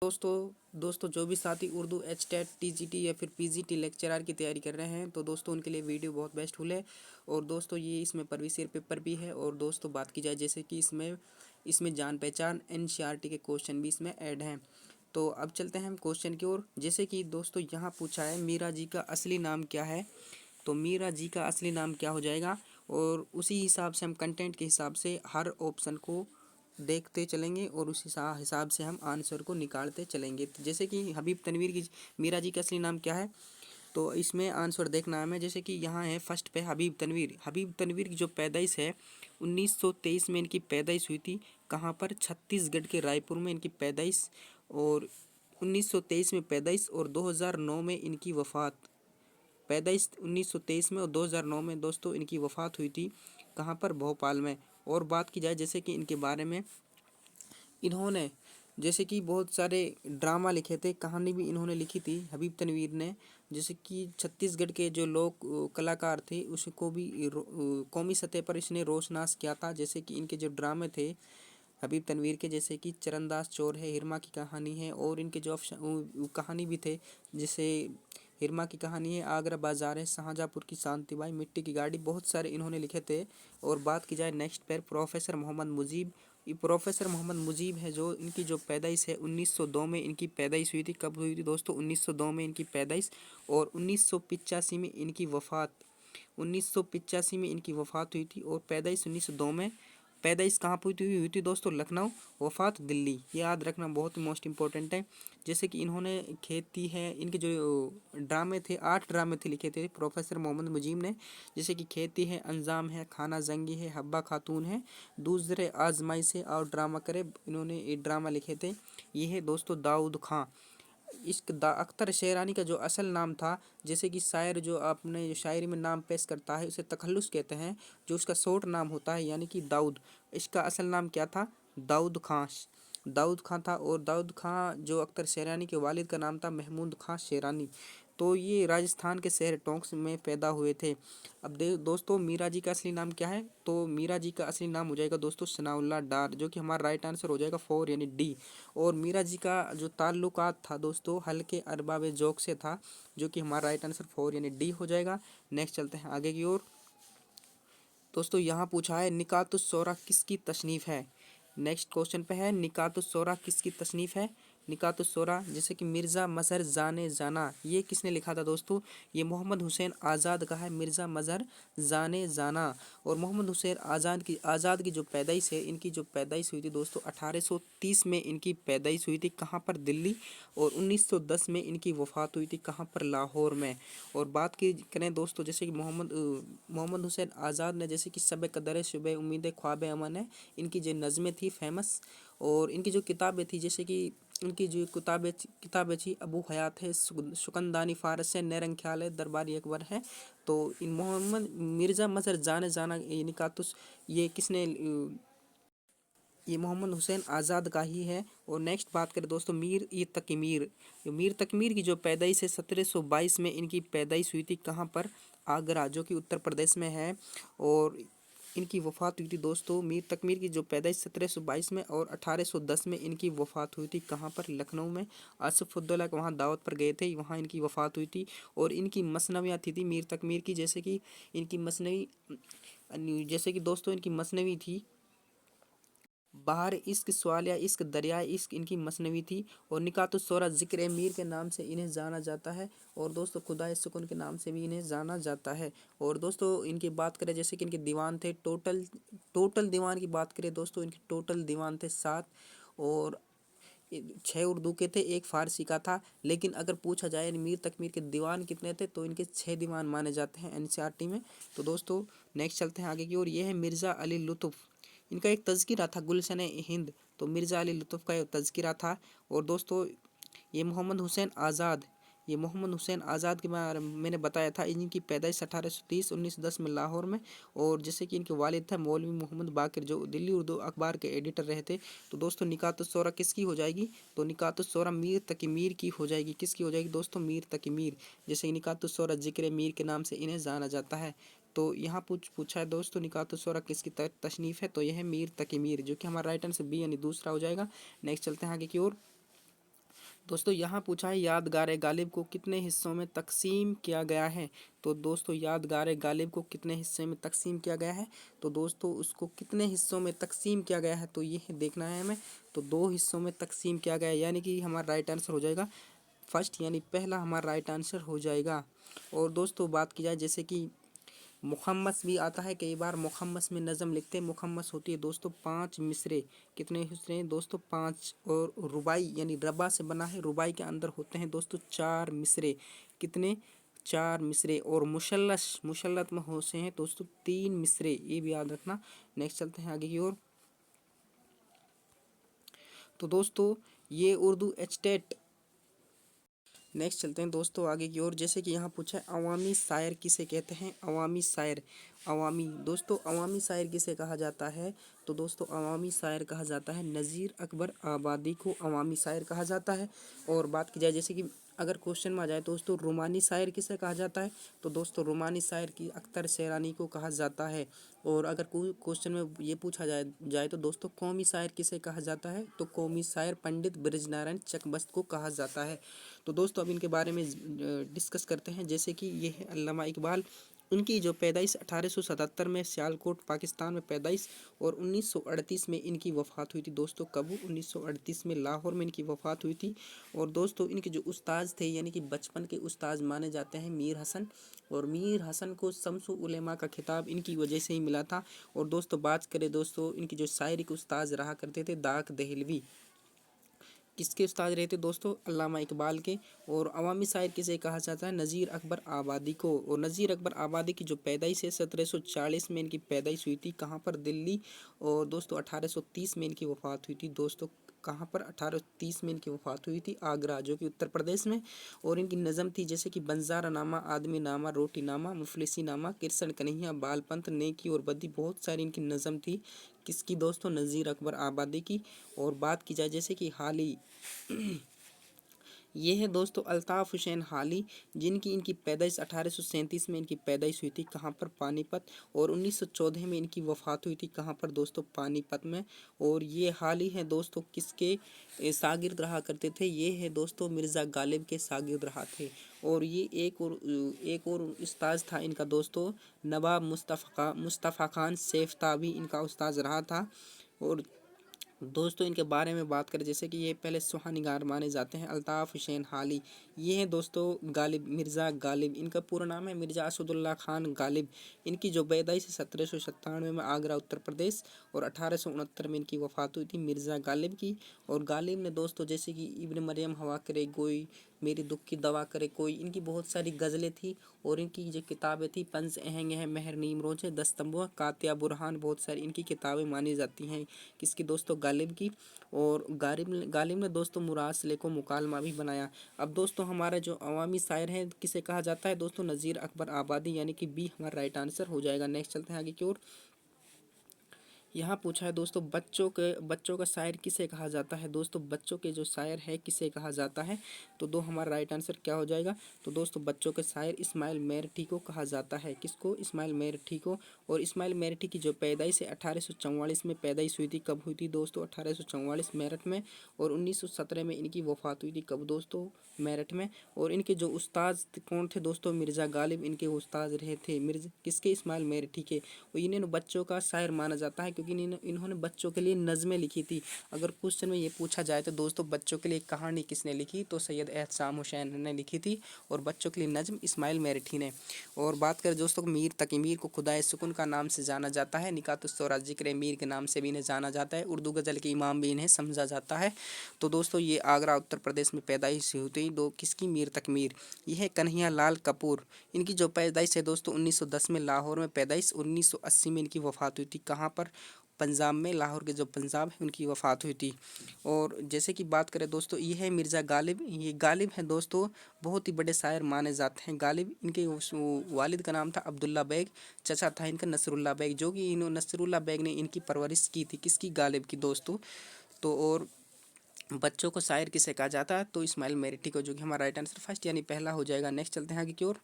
दोस्तों जो भी साथी उर्दू एचटेट टीजीटी या फिर पीजीटी लेक्चरर की तैयारी कर रहे हैं तो दोस्तों उनके लिए वीडियो बहुत बेस्ट टूल है। और दोस्तों ये इसमें प्रीवियस ईयर पेपर भी है। और दोस्तों बात की जाए जैसे कि इसमें जान पहचान एनसीईआरटी के क्वेश्चन भी इसमें ऐड हैं। तो अब चलते हैं हम क्वेश्चन की ओर। जैसे कि दोस्तों यहाँ पूछा है मीरा जी का असली नाम क्या है। तो मीरा जी का असली नाम क्या हो जाएगा, और उसी हिसाब से हम कंटेंट के हिसाब से हर ऑप्शन को देखते चलेंगे और उस हिसाब से हम आंसर को निकालते चलेंगे। तो जैसे कि हबीब तनवीर की मीरा जी का असली नाम क्या है, तो इसमें आंसर देखना है हमें। जैसे कि यहाँ है फर्स्ट पे हबीब तनवीर की जो पैदाइश है 1923 में इनकी पैदाइश हुई थी। कहाँ पर? छत्तीसगढ़ के रायपुर में इनकी पैदाइश। और 1923 में पैदाइश और 2009 में इनकी वफ़ात। पैदाइश 1923 में और 2009 में दोस्तों इनकी वफ़ात हुई थी। कहाँ पर? भोपाल में। और बात की जाए जैसे कि इनके बारे में, इन्होंने जैसे कि बहुत सारे ड्रामा लिखे थे, कहानी भी इन्होंने लिखी थी हबीब तनवीर ने। जैसे कि छत्तीसगढ़ के जो लोग कलाकार थे उसको भी कौमी सतह पर इसने रोशनास किया था। जैसे कि इनके जो ड्रामे थे हबीब तनवीर के, जैसे कि चरणदास चोर है, हिरमा की कहानी है, और इनके जो कहानी भी थे, जैसे हिरमा की कहानी है, आगरा बाजार है, शाहजहाँपुर की शांतिबाई, मिट्टी की गाड़ी, बहुत सारे इन्होंने लिखे थे। और बात की जाए नेक्स्ट पर प्रोफेसर मोहम्मद मुजीब। ये प्रोफेसर मोहम्मद मुजीब है जो इनकी जो पैदाइश है 1902 में इनकी पैदाइश हुई थी। कब हुई थी दोस्तों? 1902 में इनकी पैदाइश। और 1985 में इनकी वफ़ात। 1985 में इनकी वफ़ात हुई थी और पैदाइश 1902 में। पैदाइश कहाँ पर हुई थी दोस्तों? लखनऊ। वफ़ात दिल्ली। ये याद रखना बहुत ही मोस्ट इंपॉर्टेंट है। जैसे कि इन्होंने खेती है, इनके जो ड्रामे थे 8 ड्रामे थे लिखे थे प्रोफेसर मोहम्मद मुजीब ने। जैसे कि खेती है, अंजाम है, खाना जंगी है, हब्बा खातून है, दूसरे आजमाई से और ड्रामा करे, इन्होंने ये ड्रामा लिखे थे। ये है दोस्तों दाऊद खां। इश्क अख्तर शेरानी का जो असल नाम था, जैसे कि शायर जो अपने शायरी में नाम पेश करता है उसे तखल्लुस कहते हैं, जो उसका शॉर्ट नाम होता है यानी कि दाऊद। इसका असल नाम क्या था? दाऊद खां। दाऊद खां था। और दाऊद खां जो अख्तर शेरानी के वालिद का नाम था महमूद खां शेरानी। तो ये राजस्थान के शहर टोंक में पैदा हुए थे। अब दोस्तों मीरा जी का असली नाम क्या है? तो मीरा जी का असली नाम हो जाएगा दोस्तों सनाउल्लाह डार, जो कि हमारा राइट आंसर हो जाएगा 4 यानी डी। और मीरा जी का जो ताल्लुकात था दोस्तों हल्के अरबाब जोक से था, जो कि हमारा राइट आंसर 4 यानी डी हो जाएगा। नेक्स्ट चलते हैं आगे की ओर। दोस्तों यहाँ पूछा है निकातुस्सौरा किसकी तसनीफ़ है। नेक्स्ट क्वेश्चन पे है निकातुस्सौरा किसकी तसनीफ़ है। निकातुस्सौरा जैसे कि मिर्ज़ा मज़हर जाने जाना, ये किसने लिखा था दोस्तों? ये मोहम्मद हुसैन आज़ाद का है, मिर्ज़ा मज़हर जाने जाना। और मोहम्मद हुसैन आज़ाद की जो पैदाइश है, इनकी जो पैदाइश हुई थी दोस्तों 1830 में इनकी पैदाइश हुई थी। कहाँ पर? दिल्ली। और 1910 में इनकी वफ़ात हुई थी। कहाँ पर? लाहौर में। और बात की करें दोस्तों जैसे कि मोहम्मद हुसैन आज़ाद ने जैसे कि सब कदर शुबे उम्मीद ख्वाब अमन है, इनकी जो नज़में थी फेमस। और इनकी जो किताबें थी जैसे कि इनकी जो किताबें थी अबू हयात है, सुकंदानी फ़ारस है, नैरंग ख्याल है, दरबारी अकबर है। तो इन मोहम्मद मिर्ज़ा मज़हर जाने जाना निकातुस ये किसने ये मोहम्मद हुसैन आज़ाद का ही है। और नेक्स्ट बात करें दोस्तों मीर तकमीर की जो पैदाइश है 1722 में इनकी पैदाइश हुई थी। कहाँ पर? आगरा, जो कि उत्तर प्रदेश में है। और इनकी वफ़ात हुई थी दोस्तों मीर तकमीर की जो पैदाइश 1722 में, और 1810 में इनकी वफ़ात हुई थी। कहाँ पर? लखनऊ में। आसफ़ुद्दौला के वहाँ दावत पर गए थे, वहाँ इनकी वफ़ात हुई थी। और इनकी मसनवियाँ थी मीर तकमीर की, जैसे कि इनकी दोस्तों इनकी मसनवी थी बहार इश्क, सवालिया इश्क, दरिया इश्क, इनकी मसनवी थी। और निकातुस्सौरा ज़िक्र मीर के नाम से इन्हें जाना जाता है। और दोस्तों खुदाए सुकून के नाम से भी इन्हें जाना जाता है। और दोस्तों इनकी बात करें जैसे कि इनके दीवान थे टोटल दीवान की बात करें दोस्तों, इनके टोटल दीवान थे 7। और 6 उर्दू के थे, 1 फ़ारसी का था। लेकिन अगर पूछा जाए मीर तकमीर के दीवान कितने थे, तो इनके 6 दीवान माने जाते हैं एनसीईआरटी में। तो दोस्तों नेक्स्ट चलते हैं आगे की ओर। ये है मिर्ज़ा अली लुत्फ़। इनका एक तज़किरा था गुलशन हिंद, तो मिर्ज़ा अली लुत्फ़ का एक तज़किरा था। और दोस्तों ये मोहम्मद हुसैन आज़ाद के बारे में मैंने बताया था। इनकी पैदाइश 1830 1910 में लाहौर में। और जैसे कि इनके वालिद थे मौलवी मोहम्मद बाकिर, जो दिल्ली उर्दू अखबार के एडिटर रहे थे। तो दोस्तों निकातुस्सौरा किसकी हो जाएगी? तो निकातुस्सौरा मीर तकीमीर की हो जाएगी। किसकी हो जाएगी दोस्तों? मीर तकीमीर। जैसे निकातुस्सौरा ज़िक्र मीर के नाम से इन्हें जाना जाता है। तो यहाँ पूछा है दोस्तों निकातुस्सौरा किसकी तशनीफ़ है, तो यह है मीर तकीमीर, जो कि हमारा राइट आंसर बी यानी दूसरा हो जाएगा। नेक्स्ट चलते हैं आगे की ओर। दोस्तों यहाँ पूछा है यादगार गालिब को कितने हिस्सों में तकसीम किया गया है। तो दोस्तों यादगार गालिब को कितने हिस्से में तकसीम किया गया है, तो दोस्तों उसको कितने हिस्सों में तकसीम किया गया है तो ये देखना है हमें। तो 2 हिस्सों में तकसीम किया गया है, यानी कि हमारा राइट आंसर हो जाएगा फर्स्ट, यानी पहला हमारा राइट आंसर हो जाएगा। और दोस्तों बात की जाए जैसे कि मुखम्मस भी आता है, कई बार मुखम्मस में नज़म लिखते हैं। मुखम्मस होती है दोस्तों 5 मिसरे, कितने हिस्से हैं दोस्तों 5। और रुबाई यानी रबा से बना है, रुबाई के अंदर होते हैं दोस्तों 4 मिसरे, कितने 4 मिसरे। और मुशल्लस मुशल्लत में होते हैं दोस्तों 3 मिसरे, ये भी याद रखना। नेक्स्ट चलते हैं आगे की ओर। तो दोस्तों ये उर्दू एचटेट। नेक्स्ट चलते हैं दोस्तों आगे की ओर। जैसे कि यहाँ पूछा है अवामी शायर किसे कहते हैं। अवामी शायर, अवामी दोस्तों अवामी शायर किसे कहा जाता है, तो दोस्तों अवामी शायर कहा जाता है नज़ीर अकबर आबादी को अवामी शायर कहा जाता है। और बात की जाए जैसे कि अगर क्वेश्चन में आ जाए दोस्तों रुमानी शायर किसे कहा जाता है, तो दोस्तों रुमानी शायर की अख्तर शेरानी को कहा जाता है। और अगर कोई क्वेश्चन में ये पूछा जाए तो दोस्तों कौमी शायर किसे कहा जाता है, तो कौमी शायर पंडित ब्रजनारायण चकबस्त को कहा जाता है। तो दोस्तों अब इनके बारे में डिस्कस करते हैं। जैसे कि ये है अल्लामा इकबाल, उनकी जो पैदाइश 1877 में सियालकोट पाकिस्तान में पैदाइश, और 1938 में इनकी वफ़ात हुई थी दोस्तों। कब? 1938 में लाहौर में इनकी वफ़ात हुई थी। और दोस्तों इनके जो उस्ताद थे यानी कि बचपन के उस्ताद माने जाते हैं मीर हसन, और मीर हसन को शम्सु उलेमा का खिताब इनकी वजह से ही मिला था। और दोस्तों बात करें दोस्तों इनकी जो शायरी के उस्ताद रहा करते थे दाक दहलवी, किसके उस्ताद रहे थे दोस्तों? अल्लामा इकबाल के। और अवामी शायर किसे कहा जाता है? नज़ीर अकबर आबादी को। और नज़ीर अकबर आबादी की जो पैदाइश है 1740 में इनकी पैदाइश हुई थी, कहाँ पर? दिल्ली। और दोस्तों 1830 में इनकी वफ़ात हुई थी दोस्तों, कहाँ पर? 1830 में इनकी वफ़ात हुई थी आगरा, जो कि उत्तर प्रदेश में। और इनकी नज़म थी जैसे कि बंजारा नामा, आदमी नामा, रोटी नामा, मुफलिसी नामा, कृष्ण कन्हैया, बालपंथ, नेकी और बदी, बहुत सारी इनकी नज़म थी। किसकी दोस्तों? नज़ीर अकबर आबादी की। और बात की जाए जैसे कि हाली ये है दोस्तों अल्ताफ़ हुसैन हाली, जिनकी इनकी पैदाइश 1837 में इनकी पैदाइश हुई थी, कहाँ पर? पानीपत। और 1914 में इनकी वफ़ात हुई थी, कहाँ पर दोस्तों? पानीपत में। और ये हाली हैं दोस्तों किसके शागिर्द रहा करते थे? ये है दोस्तों मिर्ज़ा गालिब के शागिर्द रहा थे। और ये एक और उस्ताद था इनका दोस्तों, नवाब मुस्तफ़ा खान सेफ्तावी इनका उस्ताद रहा था। और दोस्तों इनके बारे में बात करें जैसे कि ये पहले सुहानीगार माने जाते हैं अल्ताफ़ हुसैन हाली। ये हैं दोस्तों गालिब, मिर्ज़ा गालिब, इनका पूरा नाम है मिर्ज़ा असदुल्ला खान गालिब। इनकी जो पैदाइश है 1797 में आगरा उत्तर प्रदेश, और 1869 में इनकी वफ़ात हुई थी मिर्ज़ा गालिब की। और गालिब ने दोस्तों जैसे कि इब्न मरियम हवा करे कोई, मेरी दुख की दवा करे कोई, इनकी बहुत सारी गज़लें थी। और इनकी जो किताबें थी पंज अहंग है, महर नीम रोज़, दस्तंबुआ, कातिया बुरहान, बहुत सारी इनकी किताबें मानी जाती हैं। किसकी दोस्तों? गालिब की। और गालिब ने दोस्तों मुरासले को मुकालमा भी बनाया। अब दोस्तों हमारा जो अवामी शायर है किसे कहा जाता है दोस्तों? नज़ीर अकबर आबादी, यानी कि बी हमारा राइट आंसर हो जाएगा। नेक्स्ट चलते हैं आगे की ओर। यहाँ पूछा है दोस्तों बच्चों का शायर किसे कहा जाता है दोस्तों? बच्चों के जो शायर है किसे कहा जाता है, तो दो हमारा राइट आंसर क्या हो जाएगा? तो दोस्तों बच्चों के शायर इस्माइल मेरठी को कहा जाता है। किसको? इस्माइल मेरठी को। और इस्माइल मेरठी की जो पैदाइश है 1844 में पैदाइश हुई थी, कब हुई थी दोस्तों? 1844 मेरठ में। और 1917 में इनकी वफ़ात हुई थी, कब दोस्तों? मेरठ में। और इनके जो उस्ताद कौन थे दोस्तों? मिर्ज़ा गालिब इनके उस्ताद रहे थे, मिर्ज़ा किसके? इस्माइल मेरठी के। और इन्हें बच्चों का शायर माना जाता है क्योंकि इन्होंने बच्चों के लिए नज़में लिखी थी। अगर क्वेश्चन में ये पूछा जाए तो दोस्तों बच्चों के लिए कहानी किसने लिखी, तो सैयद एहसाम हुसैन ने लिखी थी। और बच्चों के लिए नज़म इस्माइल मेरठी ने। और बात करें दोस्तों मीर तकी मीर को खुदाए सुकुन का नाम से जाना जाता है, निकातुस्सौरा ज़िक्र मीर के नाम से भी इन्हें जाना जाता है, उर्दू गज़ल के इमाम भी इन्हें समझा जाता है। तो दोस्तों ये आगरा उत्तर प्रदेश में पैदाइश हुई थी दो किसकी? मीर तक मीर। यह है कन्हैया लाल कपूर, इनकी जो पैदाइश है दोस्तों 1910 में लाहौर में पैदाइश, 1980 में इनकी वफ़ात हुई थी, कहाँ पर? पंजाब में, लाहौर के जो पंजाब है उनकी वफ़ात हुई थी। और जैसे कि बात करें दोस्तों ये है मिर्ज़ा गालिब, ये गालिब हैं दोस्तों बहुत ही बड़े शायर माने जाते हैं गालिब। इनके वालिद का नाम था अब्दुल्ला बेग, चचा था इनका नसरुल्ला बेग, जो कि नसरुल्ला बेग ने इनकी परवरिश की थी, किसकी? गालिब की दोस्तों। तो और बच्चों को शायर किसे कहा जाता है, तो इस्माइल मेरठी को, जो कि हमारा राइट आंसर फर्स्ट यानी पहला हो जाएगा। नेक्स्ट चलते हैं आगे की ओर।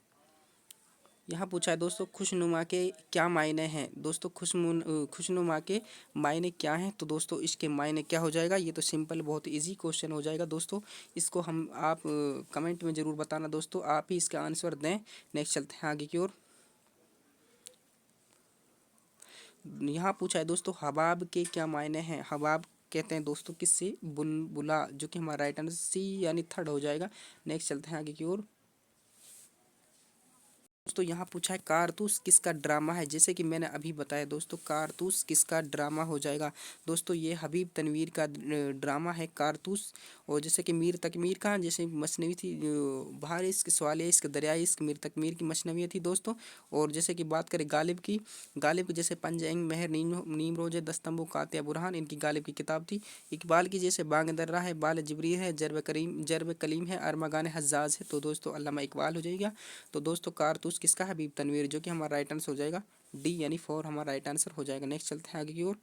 यहाँ पूछा है दोस्तों खुशनुमा के क्या मायने हैं। दोस्तों खुशनुमा के मायने क्या हैं, तो दोस्तों इसके मायने क्या हो जाएगा। ये तो सिंपल बहुत इजी क्वेश्चन हो जाएगा दोस्तों। इसको हम आप कमेंट में ज़रूर बताना दोस्तों, आप ही इसका आंसर दें। नेक्स्ट चलते हैं आगे की ओर। यहाँ पूछा है दोस्तों हबाब के क्या मायने हैं। हबाब कहते हैं दोस्तों किससे, बुलबुला, जो कि हमारा राइट आंसर सी यानी थर्ड हो जाएगा। नेक्स्ट चलते हैं आगे की ओर। दोस्तों यहाँ पूछा है कारतूस किसका ड्रामा है। जैसे कि मैंने अभी बताया दोस्तों, कारतूस किसका ड्रामा हो जाएगा। दोस्तों ये हबीब तनवीर का ड्रामा है कारतूस। और जैसे कि मीर तकमीर का जैसे मसनवी थी, बहार इश्क, सवाल इश्क, दरियाई इश्क, मीर तकमीर की मसनवी थी दोस्तों। और जैसे कि बात करें गालिब की, गालिब की जैसे पंजंग महर नीम रोजे दस्तंबू कातिया बुरहान, इनकी गालिब की किताब थी। इकबाल की जैसे बांग दर्रा है, बाल जबरी है, जरब कलीम है, अरमगान हज्जाज है, तो दोस्तों अल्लामा इकबाल हो जाएगा। तो दोस्तों कारतूस किसका है, हबीब तनवीर, जो कि हमारा राइट आंसर हो जाएगा डी यानी 4 हमारा राइट आंसर हो जाएगा। नेक्स्ट चलते हैं आगे की ओर।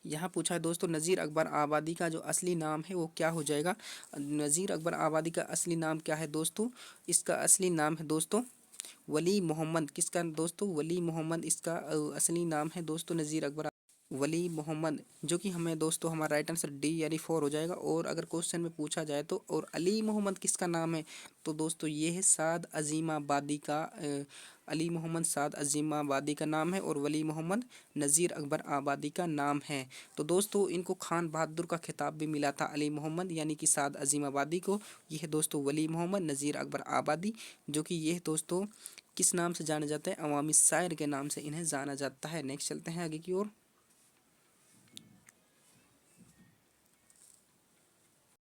यहाँ पूछा है दोस्तों नज़ीर अकबर आबादी का जो असली नाम है वो क्या हो जाएगा। नज़ीर अकबर आबादी का असली नाम क्या है दोस्तों, इसका असली नाम है दोस्तों वली मोहम्मद। किसका दोस्तों, वली मोहम्मद इसका असली नाम है दोस्तों नज़ीर अकबर वली मोहम्मद, जो कि हमें दोस्तों हमारा राइट आंसर डी यानी 4 हो जाएगा। और अगर क्वेश्चन में पूछा जाए तो और अली मोहम्मद किसका नाम है, तो दोस्तों ये है साद अजीमाबादी का अली मोहम्मद साद अजीमाबादी का नाम है और वली मोहम्मद नज़ीर अकबर आबादी का नाम है। तो दोस्तों इनको खान बहादुर का खिताब भी मिला था अली मोहम्मद यानी कि साद अजीमाबादी को। ये है दोस्तों वली मोहम्मद नज़ीर अकबर आबादी, जो कि ये दोस्तों किस नाम से जाना जाता है, अवामी शायर के नाम से इन्हें जाना जाता है। नेक्स्ट चलते हैं आगे की ओर।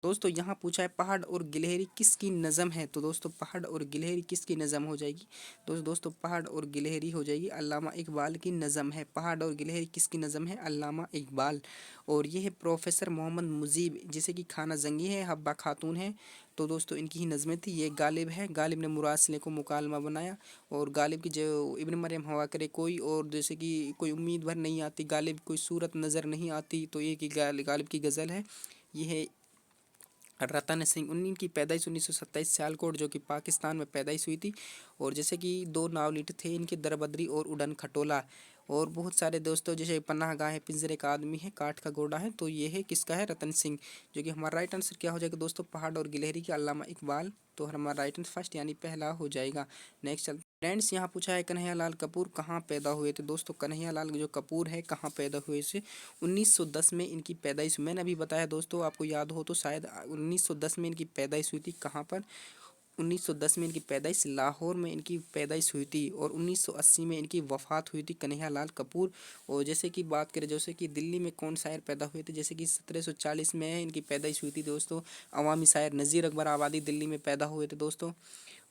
दोस्तों यहाँ पूछा है पहाड़ और गिलहरी किसकी नज़म है, तो दोस्तों पहाड़ और गिलहरी किसकी नज़म हो जाएगी। दोस्तों पहाड़ और गिलहरी हो जाएगी अल्लामा इकबाल की नज़म है। पहाड़ और गिलहरी किसकी नज़म है, अल्लामा इकबाल। और ये है प्रोफेसर मोहम्मद मुजीब, जैसे कि खाना जंगी है, हब्बा खातून है, तो दोस्तों इनकी ही नज़में थी। ये गालिब है, गालिब ने मुरासले को मुकालमा बनाया। और गालिब की जो इब्न मरियम हवा करे कोई, और जैसे कि कोई उम्मीद भर नहीं आती, गालिब कोई सूरत नज़र नहीं आती, तो ये कि गालिब की गज़ल है। ये है रतन सिंह। उनकी पैदाइश 1927 सियालकोट, जो कि पाकिस्तान में पैदाइश हुई थी। और जैसे कि दो नावलिट थे इनके, दरबदरी और उड़न खटोला। और बहुत सारे दोस्तों जैसे पनाह गाह है, पिंजरे का आदमी है, काठ का घोड़ा है, तो ये है किसका है, रतन सिंह। जो कि हमारा राइट आंसर क्या हो जाएगा दोस्तों, पहाड़ और गिलहरी के अल्लामा इकबाल। तो हमारा राइट आंसर फर्स्ट यानी पहला हो जाएगा। नेक्स्ट चलते फ्रेंड्स, यहाँ पूछा है कन्हैयालाल कपूर कहाँ पैदा हुए थे। दोस्तों कन्हैयालाल जो कपूर है कहाँ पैदा हुए से, 1910 में इनकी पैदाइश, मैंने अभी बताया दोस्तों, आपको याद हो तो शायद 1910 में इनकी पैदाइश हुई थी। कहाँ पर, 1910 में इनकी पैदाइश लाहौर में इनकी पैदाइश हुई थी। और 1980 में इनकी वफ़ात हुई थी कन्हैयालाल कपूर। और जैसे कि बात करें जैसे कि दिल्ली में कौन शायर पैदा हुए थे, जैसे कि 1740 में इनकी पैदाइश हुई थी दोस्तों। अवामी शायर नज़ीर अकबर आबादी दिल्ली में पैदा हुए थे दोस्तों।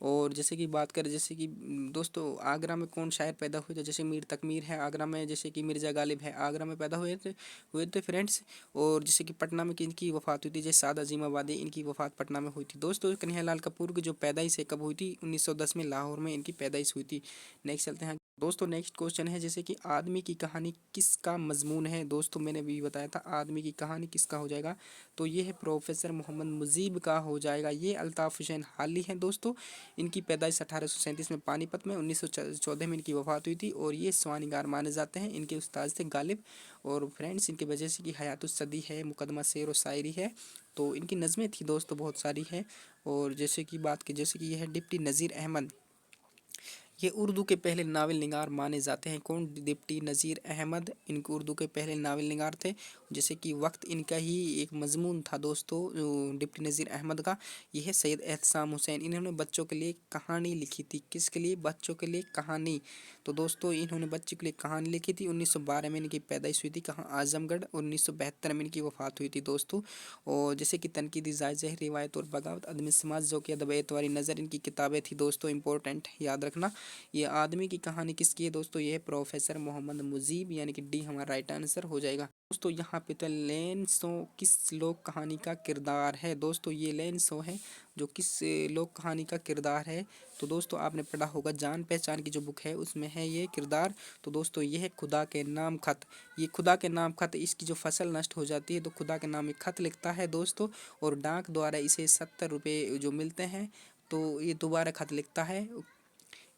और जैसे कि बात करें जैसे कि दोस्तों आगरा में कौन शायर पैदा हुए थे, जैसे मीर तकमीर है आगरा में, जैसे कि मिर्ज़ा गालिब है आगरा में पैदा हुए थे फ्रेंड्स। और जैसे कि पटना में किनकी वफ़ात हुई थी, जैसे साद अजीमाबादी, इनकी वफ़ात पटना में हुई थी दोस्तों। कन्हैयालाल कपूर की जो पैदाइश है कब हुई थी, 1910 में लाहौर में इनकी पैदाइश हुई थी। नेक्स्ट चलते हैं दोस्तों। नेक्स्ट क्वेश्चन है जैसे कि आदमी की कहानी किसका मजमून है। दोस्तों मैंने भी बताया था आदमी की कहानी किसका हो जाएगा, तो ये है प्रोफेसर मोहम्मद मुजीब का हो जाएगा। ये अल्ताफ़ हुसैन हाली हैं दोस्तों। इनकी पैदाइश 1837 में पानीपत में, 1914 में इनकी वफ़ात हुई थी। और ये स्वानिगार माने जाते हैं, इनके उस्ताद थे गालिब। और फ्रेंड्स इनकी वजह से कि हयातुस सदी है, मुकदमा शेर व शायरी है, तो इनकी नज़में थी दोस्तों बहुत सारी है। और जैसे कि बात की जैसे कि यह है डिप्टी नज़ीर अहमद, ये उर्दू के पहले नावल निगार माने जाते हैं। कौन, डिप्टी नज़ीर अहमद, इनको उर्दू के पहले नावल निगार थे। जैसे कि वक्त इनका ही एक मजमून था दोस्तों डिप्टी नज़ीर अहमद का। यह है सैयद एहतसाम हुसैन, इन्होंने बच्चों के लिए कहानी लिखी थी। किसके लिए, बच्चों के लिए कहानी। तो दोस्तों इन्होंने बच्चों के लिए कहानी लिखी थी। 1912 में इनकी पैदाइश हुई थी, कहाँ, आजमगढ़। 1972 में इनकी वफ़ात हुई थी दोस्तों। और जैसे कि तनकीदी जायज़ है, रिवायत और बगावत, अदम समाज, जो कि अदब एतवारी नज़र, इनकी किताबें थी दोस्तों, इंपॉर्टेंट याद रखना। ये आदमी की कहानी किसकी है दोस्तों, ये है प्रोफेसर मोहम्मद मुजीब, यानी कि डी हमारा राइट आंसर हो जाएगा दोस्तों। यहाँ पे तो लैन सो किस लोक कहानी का किरदार है। दोस्तों ये लैन सो है जो किस लोक कहानी का किरदार है, तो दोस्तों आपने पढ़ा होगा जान पहचान की जो बुक है उसमें है ये किरदार। तो दोस्तों ये है खुदा के नाम खत। ये खुदा के नाम खत, इसकी जो फसल नष्ट हो जाती है तो खुदा के नाम एक खत लिखता है दोस्तों, और डाक द्वारा इसे 70 रुपये जो मिलते हैं, तो ये दोबारा खत लिखता है।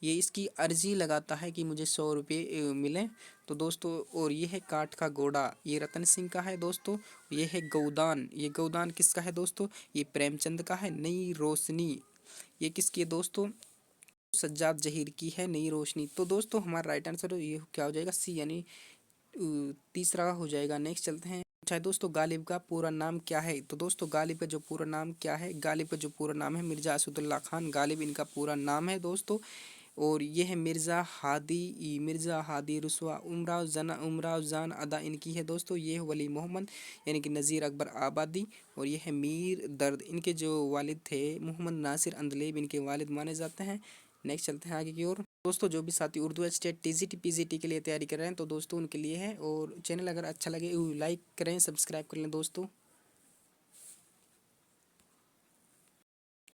ये इसकी अर्जी लगाता है कि मुझे 100 रुपये मिलें। तो दोस्तों और ये है काठ का घोड़ा, ये रतन सिंह का है दोस्तों। ये है गोदान, ये गोदान किसका है दोस्तों? ये प्रेमचंद का है। नई रोशनी ये किसकी है दोस्तों? सज्जाद जहीर की है नई रोशनी। तो दोस्तों हमारा राइट आंसर ये क्या हो जाएगा? सी, यानी तीसरा हो जाएगा। नेक्स्ट चलते हैं। अच्छा है दोस्तों, गालिब का पूरा नाम क्या है? तो दोस्तों गालिब का जो पूरा नाम क्या है? गालिब का जो पूरा नाम है मिर्ज़ा असदुल्ला खान गालिब, इनका पूरा नाम है दोस्तों। और ये है मिर्ज़ा हादी रुसवा उमराव जान अदा इनकी है दोस्तों। ये है वली मोहम्मद यानी कि नज़ीर अकबर आबादी। और ये है मीर दर्द, इनके जो वालिद थे मोहम्मद नासिर अंदलेब इनके वालिद माने जाते हैं। नेक्स्ट चलते हैं आगे की ओर। दोस्तों जो भी साथी उर्दू स्टेट टीजीटी पीजीटी के लिए तैयारी कर रहे हैं तो दोस्तों उनके लिए है। और चैनल अगर अच्छा लगे लाइक करें, सब्सक्राइब कर लें दोस्तों।